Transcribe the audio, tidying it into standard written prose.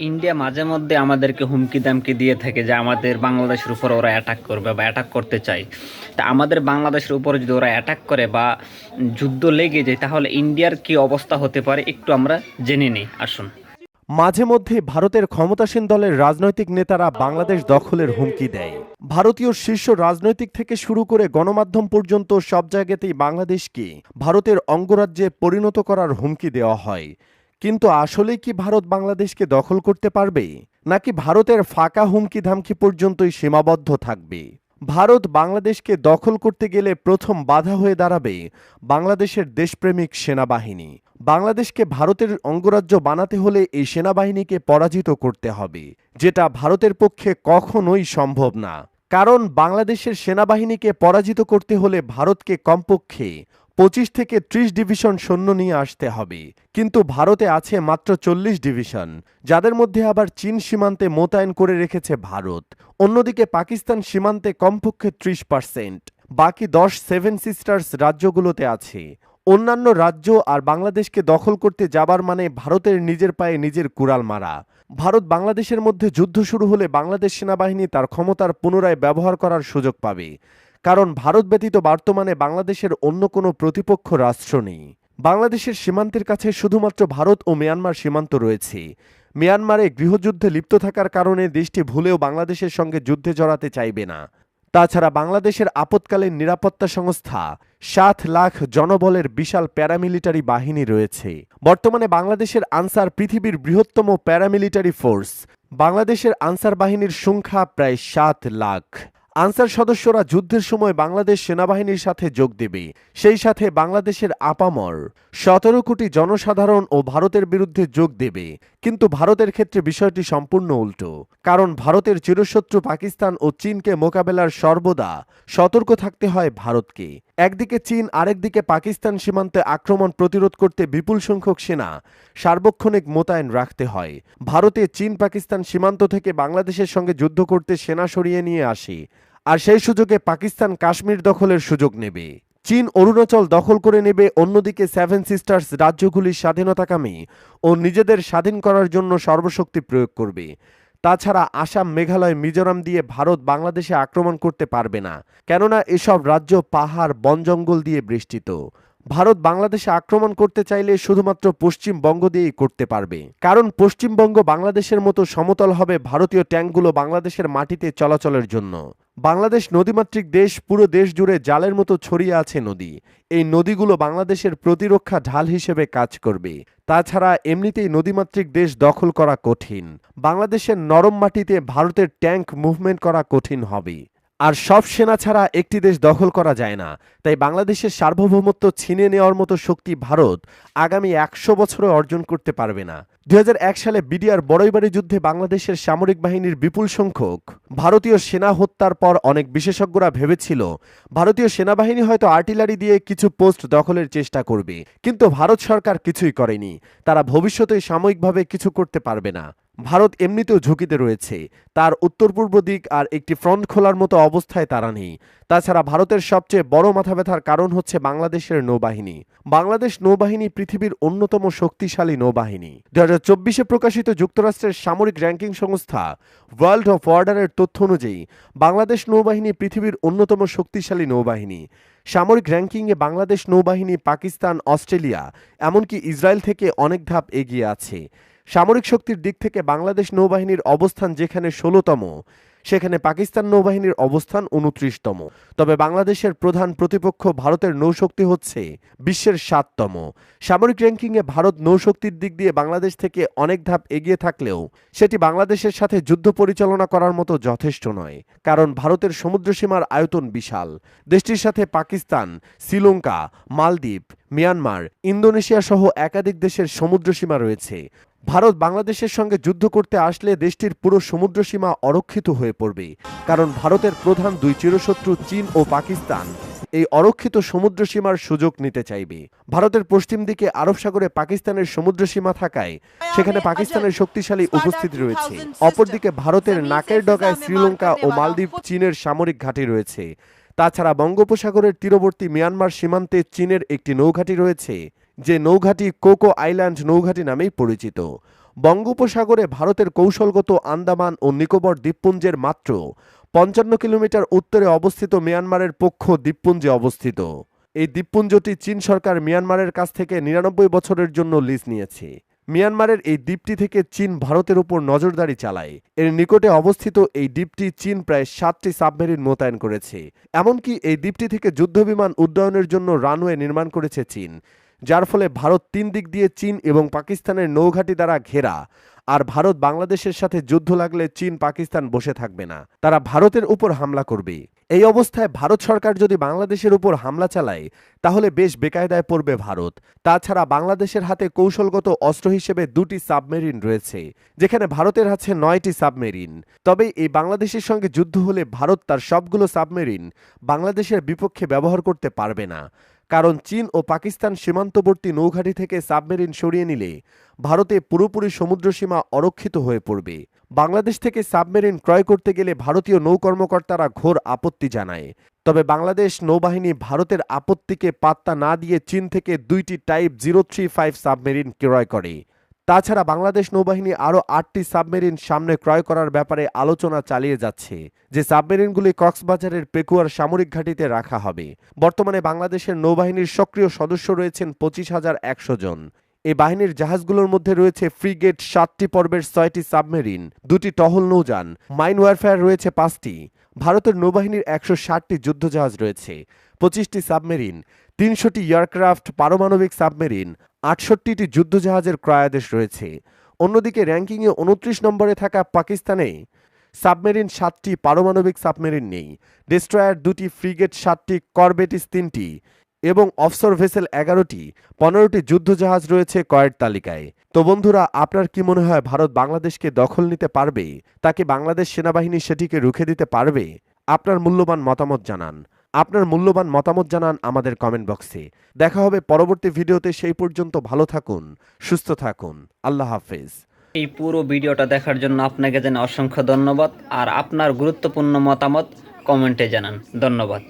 India মাঝে মধ্যে আমাদেরকে হুমকি দামকি দিয়ে থাকে যে আমাদের বাংলাদেশের উপর ওরা অ্যাটাক করবে বা অ্যাটাক করতে চায়। তা আমাদের বাংলাদেশের উপরে যদি ওরা অ্যাটাক করে বা যুদ্ধ লেগে যায় তাহলে ইন্ডিয়ার কি অবস্থা হতে পারে একটু আমরা জেনে নিই, আসুন। মাঝে মধ্যে ভারতের ক্ষমতাসীন দলের রাজনৈতিক নেতারা বাংলাদেশ দখলের হুমকি দেয়। ভারতীয় শীর্ষ রাজনৈতিক থেকে শুরু করে গণমাধ্যম পর্যন্ত সব জায়গাতেই বাংলাদেশকে ভারতের অঙ্গরাজ্যে পরিণত করার হুমকি দেওয়া হয়। কিন্তু আসলেই কি ভারত বাংলাদেশকে দখল করতে পারবে, নাকি ভারতের ফাঁকা হুমকি ধামকি পর্যন্তই সীমাবদ্ধ থাকবে? ভারত বাংলাদেশকে দখল করতে গেলে প্রথম বাধা হয়ে দাঁড়াবে বাংলাদেশের দেশপ্রেমিক সেনাবাহিনী। বাংলাদেশকে ভারতের অঙ্গরাজ্য বানাতে হলে এই সেনাবাহিনীকে পরাজিত করতে হবে, যেটা ভারতের পক্ষে কখনোই সম্ভব না। কারণ বাংলাদেশের সেনাবাহিনীকে পরাজিত করতে হলে ভারতকে কমপক্ষে 25 থেকে 30 ডিভিশন সৈন্য নিয়ে আসতে হবে। কিন্তু ভারতে আছে মাত্র 40 ডিভিশন, যাদের মধ্যে আবার চীন সীমান্তে মোতায়েন করে রেখেছে ভারত। অন্যদিকে পাকিস্তান সীমান্তে কমপক্ষে 30%, বাকি 10 সেভেন সিস্টার্স রাজ্যগুলোতে আছে। অন্যান্য রাজ্য আর বাংলাদেশকে দখল করতে যাবার মানে ভারতের নিজের পায়ে নিজের কুড়াল মারা। ভারত বাংলাদেশের মধ্যে যুদ্ধ শুরু হলে বাংলাদেশ সেনাবাহিনী তার ক্ষমতার পুনরায় ব্যবহার করার সুযোগ পাবে। কারণ ভারত ব্যতীত বর্তমানে বাংলাদেশের অন্য কোনো প্রতিপক্ষ রাষ্ট্র নেই। বাংলাদেশের সীমান্তের কাছে শুধুমাত্র ভারত ও মিয়ানমার সীমান্ত রয়েছে। মিয়ানমারে গৃহযুদ্ধে লিপ্ত থাকার কারণে দেশটি ভুলেও বাংলাদেশের সঙ্গে যুদ্ধে জড়াতে চাইবে না। তাছাড়া বাংলাদেশের আপৎকালীন নিরাপত্তা সংস্থা 7 লাখ জনবলের বিশাল প্যারামিলিটারি বাহিনী রয়েছে। বর্তমানে বাংলাদেশের আনসার পৃথিবীর বৃহত্তম প্যারামিলিটারি ফোর্স। বাংলাদেশের আনসার বাহিনীর সংখ্যা প্রায় 7 লাখ। আনসার সদস্যরা যুদ্ধের সময় বাংলাদেশ সেনাবাহিনীর সাথে যোগ দেবে। সেই সাথে বাংলাদেশের আপামর 17 কোটি জনসাধারণ ও ভারতের বিরুদ্ধে যোগ দেবে। কিন্তু ভারতের ক্ষেত্রে বিষয়টি সম্পূর্ণ উল্টো। কারণ ভারতের চিরশত্রু পাকিস্তান ও চীনকে মোকাবেলার সর্বদা সতর্ক থাকতে হয় ভারতকে। একদিকে চীন, আরেকদিকে পাকিস্তান সীমান্তে আক্রমণ প্রতিরোধ করতে বিপুল সংখ্যক সেনা সার্বক্ষণিক মোতায়েন রাখতে হয়। ভারতে চীন পাকিস্তান সীমান্ত থেকে বাংলাদেশের সঙ্গে যুদ্ধ করতে সেনা সরিয়ে নিয়ে আসে, আর সেই সুযোগে পাকিস্তান কাশ্মীর দখলের সুযোগ নেবে। চীন অরুণাচল দখল করে নেবে। অন্যদিকে সেভেন সিস্টার্স রাজ্যগুলির স্বাধীনতাকামী ও নিজেদের স্বাধীন করার জন্য সর্বশক্তি প্রয়োগ করবে। তাছাড়া আসাম, মেঘালয়, মিজোরাম দিয়ে ভারত বাংলাদেশে আক্রমণ করতে পারবে না, কেননা এসব রাজ্য পাহাড় বন জঙ্গল দিয়ে বেষ্টিত। ভারত বাংলাদেশে আক্রমণ করতে চাইলে শুধুমাত্র পশ্চিমবঙ্গ দিয়েই করতে পারবে। কারণ পশ্চিমবঙ্গ বাংলাদেশের মতো সমতল হবে ভারতীয় ট্যাঙ্কগুলো বাংলাদেশের মাটিতে চলাচলের জন্য। বাংলাদেশ নদীমাতৃক দেশ, পুরো দেশ জুড়ে জালের মতো ছড়িয়ে আছে নদী। এই নদীগুলো বাংলাদেশের প্রতিরক্ষা ঢাল হিসেবে কাজ করবে। তাছাড়া এমনিতেই নদীমাতৃক দেশ দখল করা কঠিন। বাংলাদেশের নরম মাটিতে ভারতের ট্যাঙ্ক মুভমেন্ট করা কঠিন হবে। আর সব সেনা ছাড়া একটি দেশ দখল করা যায় না। তাই বাংলাদেশের সার্বভৌমত্ব ছিনে নেওয়ার মতো শক্তি ভারত আগামী 100 বছরে অর্জন করতে পারবে না। 2001 সালে বিডিআর বড়ইবাড়ি যুদ্ধে বাংলাদেশের সামরিক বাহিনীর বিপুল সংখ্যক ভারতীয় সেনা হত্যার পর অনেক বিশেষজ্ঞরা ভেবেছিল ভারতীয় সেনাবাহিনী হয়তো আর্টিলারি দিয়ে কিছু পোস্ট দখলের চেষ্টা করবে। কিন্তু ভারত সরকার কিছুই করেনি। তারা ভবিষ্যতে সাময়িকভাবে কিছু করতে পারবে না। ভারত এমনিতেও ঝুঁকিতে রয়েছে। তার উত্তর পূর্ব দিক আর একটি ফ্রন্ট খোলার মতো অবস্থায় তারা নেই। তাছাড়া ভারতের সবচেয়ে বড় মাথা ব্যথার কারণ হচ্ছে বাংলাদেশের নৌবাহিনী। বাংলাদেশ নৌবাহিনী পৃথিবীর অন্যতম শক্তিশালী নৌবাহিনী। 2024-এ প্রকাশিত যুক্তরাষ্ট্রের সামরিক র্যাঙ্কিং সংস্থা ওয়ার্ল্ড অফ অর্ডারের তথ্য অনুযায়ী বাংলাদেশ নৌবাহিনী পৃথিবীর অন্যতম শক্তিশালী নৌবাহিনী। সামরিক র্যাঙ্কিংয়ে বাংলাদেশ নৌবাহিনী পাকিস্তান, অস্ট্রেলিয়া, এমনকি ইসরায়েল থেকে অনেক ধাপ এগিয়ে আছে। সামরিক শক্তির দিক থেকে বাংলাদেশ নৌবাহিনীর অবস্থান যেখানে 16তম, সেখানে পাকিস্তান নৌবাহিনীর অবস্থান 29তম। তবে বাংলাদেশের প্রধান প্রতিপক্ষ ভারতের নৌশক্তি হচ্ছে বিশ্বের 7তম। সামরিক র্যাঙ্কিংয়ে ভারত নৌশক্তির দিক দিয়ে বাংলাদেশ থেকে অনেক ধাপ এগিয়ে থাকলেও সেটি বাংলাদেশের সাথে যুদ্ধ পরিচালনা করার মতো যথেষ্ট নয়। কারণ ভারতের সমুদ্রসীমার আয়তন বিশাল। দেশটির সাথে পাকিস্তান, শ্রীলঙ্কা, মালদ্বীপ, মিয়ানমার, ইন্দোনেশিয়া সহ একাধিক দেশের সমুদ্রসীমা রয়েছে। ভারত বাংলাদেশের সঙ্গে যুদ্ধ করতে আসলে দেশটির পুরো সমুদ্রসীমা অরক্ষিত হয়ে পড়বে। কারণ ভারতের প্রধান দুই চিরশত্রু চীন ও পাকিস্তান এই অরক্ষিত সমুদ্রসীমার সুযোগ নিতে চাইবে। ভারতের পশ্চিম দিকে আরব সাগরে পাকিস্তানের সমুদ্রসীমা থাকায় সেখানে পাকিস্তানের শক্তিশালী উপস্থিতি রয়েছে। অপরদিকে ভারতের নাকের ডগায় শ্রীলঙ্কা ও মালদ্বীপ চীনের সামরিক ঘাঁটি রয়েছে। তাছাড়া বঙ্গোপসাগরের তীরবর্তী মিয়ানমার সীমান্তে চীনের একটি নৌঘাঁটি রয়েছে, যে নৌঘাঁটি কোকো আইল্যান্ড নৌঘাঁটি নামেই পরিচিত। বঙ্গোপসাগরে ভারতের কৌশলগত আন্দামান ও নিকোবর দ্বীপপুঞ্জের মাত্র ৫৫ কিলোমিটার উত্তরে অবস্থিত মিয়ানমারের পক্ষ দ্বীপপুঞ্জে অবস্থিত। এই দ্বীপপুঞ্জটি চীন সরকার মিয়ানমারের কাছ থেকে ৯৯ বছরের জন্য লিজ নিয়েছে। মিয়ানমারের এই দ্বীপটি থেকে চীন ভারতের উপর নজরদারি চালায়। এর নিকটে অবস্থিত এই দ্বীপটি চীন প্রায় ৭টি সাবমেরিন মোতায়েন করেছে। এমনকি এই দ্বীপটি থেকে যুদ্ধবিমান উড্ডয়নের জন্য রানওয়ে নির্মাণ করেছে চীন, যার ফলে ভারত ৩ দিক দিয়ে চীন এবং পাকিস্তানের নৌঘাঁটি দ্বারা ঘেরা। আর ভারত বাংলাদেশের সাথে যুদ্ধ লাগলে চীন পাকিস্তান বসে থাকবে না, তারা ভারতের উপর হামলা করবে। এই অবস্থায় ভারত সরকার যদি বাংলাদেশের উপর হামলা চালায় তাহলে বেশ বেকায়দায় পড়বে ভারত। তাছাড়া বাংলাদেশের হাতে কৌশলগত অস্ত্র হিসেবে ২টি সাবমেরিন রয়েছে, যেখানে ভারতের আছে ৯টি সাবমেরিন। তবে এই বাংলাদেশের সঙ্গে যুদ্ধ হলে ভারত তার সবগুলো সাবমেরিন বাংলাদেশের বিপক্ষে ব্যবহার করতে পারবে না, কারণ চীন ও পাকিস্তান সীমান্তবর্তী নৌঘাঁটি থেকে সাবমেরিন সরিয়ে নিলে ভারতে পুরোপুরি সমুদ্রসীমা অরক্ষিত হয়ে পড়বে। বাংলাদেশ থেকে সাবমেরিন ক্রয় করতে গেলে ভারতীয় নৌ কর্মকর্তারা ঘোর আপত্তি জানায়। তবে বাংলাদেশ নৌবাহিনী ভারতের আপত্তিকে পাত্তা না দিয়ে চীন থেকে ২টি টাইপ 035 সাবমেরিন ক্রয় করে। তাছাড়া বাংলাদেশ নৌবাহিনী আরও ৮টি সাবমেরিন সামনে ক্রয় করার ব্যাপারে আলোচনা চালিয়ে যাচ্ছে, যে সাবমেরিনগুলি কক্সবাজারের পেকুয়ার সামরিক ঘাঁটিতে রাখা হবে। বর্তমানে বাংলাদেশের নৌবাহিনীর সক্রিয় সদস্য রয়েছেন ২৫,১০০ জন। এই বাহিনীর জাহাজগুলোর মধ্যে রয়েছে ফ্রিগেট ৭টি পর্বের ৬টি সাবমেরিন, ২টি টহল নৌযান, মাইন ওয়ারফেয়ার রয়েছে ৫টি। ভারতের নৌবাহিনীর ১৬০টি যুদ্ধজাহাজ রয়েছে, ২৫টি সাবমেরিন, ৩০০টি এয়ারক্রাফট পারমাণবিক সাবমেরিন, ৬৮টি যুদ্ধজাহাজের ক্রয়াদেশ রয়েছে। অন্যদিকে র্যাঙ্কিংয়ে ২৯ নম্বরে থাকা পাকিস্তানে সাবমেরিন ৭টি, পারমাণবিক সাবমেরিন নেই। ডেস্ট্রয়ার ২টি, ফ্রিগেট ৭টি, করবেটিস ৩টি এবং অফশোর ভেসেল ১১টি, ১৫টি যুদ্ধজাহাজ রয়েছে ক্রয়ের তালিকায়। তো বন্ধুরা, আপনার কি মনে হয় ভারত বাংলাদেশকে দখল নিতে পারবে? তাকে বাংলাদেশ সেনাবাহিনী সেটিকে রুখে দিতে পারবে? আপনার মূল্যবান মতামত জানান আমাদের কমেন্ট বক্সে। দেখা হবে পরবর্তী ভিডিওতে। সেই পর্যন্ত ভালো থাকুন, সুস্থ থাকুন। আল্লাহ হাফেজ। এই পুরো ভিডিওটা দেখার জন্য আপনাকে জানাই অসংখ্য ধন্যবাদ। আর আপনার গুরুত্বপূর্ণ মতামত কমেন্টে জানান। ধন্যবাদ।